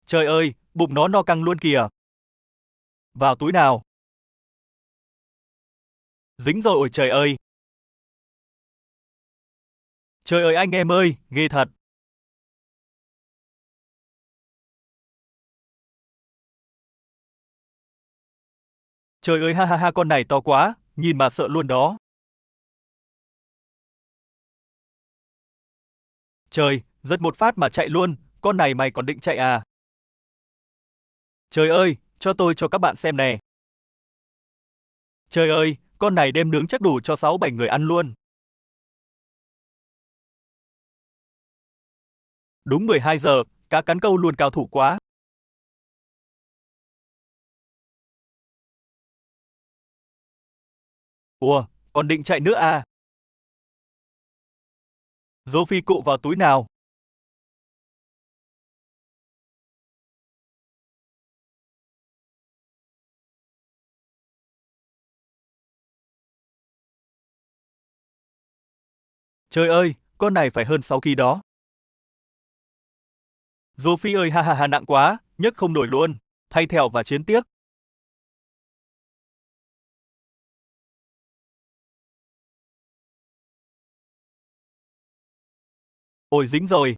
Trời ơi, bụng nó no căng luôn kìa. Vào túi nào. Dính rồi ôi trời ơi. Trời ơi anh em ơi, ghê thật. Trời ơi ha ha ha con này to quá, nhìn mà sợ luôn đó. Trời, giật một phát mà chạy luôn, con này mày còn định chạy à? Trời ơi, cho các bạn xem nè. Trời ơi, con này đem nướng chắc đủ cho 6-7 người ăn luôn. Đúng 12 giờ, cá cắn câu luôn cao thủ quá. Ủa, còn định chạy nữa à? Dô phi cụ vào túi nào. Trời ơi, con này phải hơn 6 kg đó. Dô phi ơi ha ha ha nặng quá, nhấc không nổi luôn. Thay thẹo và chiến tiếc. Ôi dính rồi.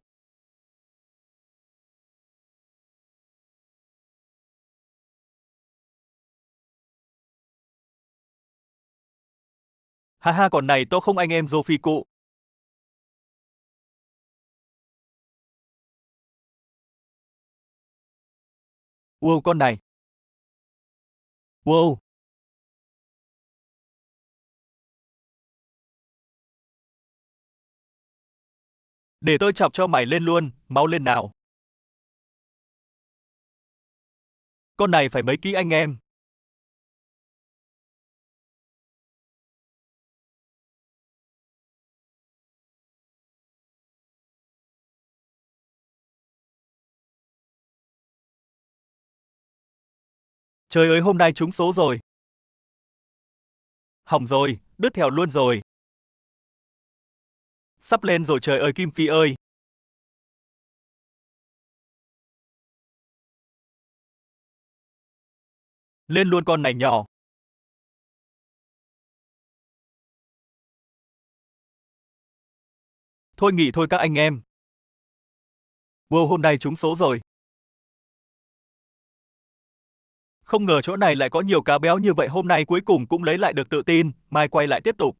Ha ha con này to không anh em dô phi cụ. Wow con này. Wow. Để tôi chọc cho mày lên luôn, mau lên nào. Con này phải mấy ký anh em. Trời ơi hôm nay trúng số rồi. Hỏng rồi, đứt thèo luôn rồi. Sắp lên rồi trời ơi Kim Phi ơi. Lên luôn con này nhỏ. Thôi nghỉ thôi các anh em. Wow hôm nay trúng số rồi. Không ngờ chỗ này lại có nhiều cá béo như vậy hôm nay cuối cùng cũng lấy lại được tự tin, mai quay lại tiếp tục.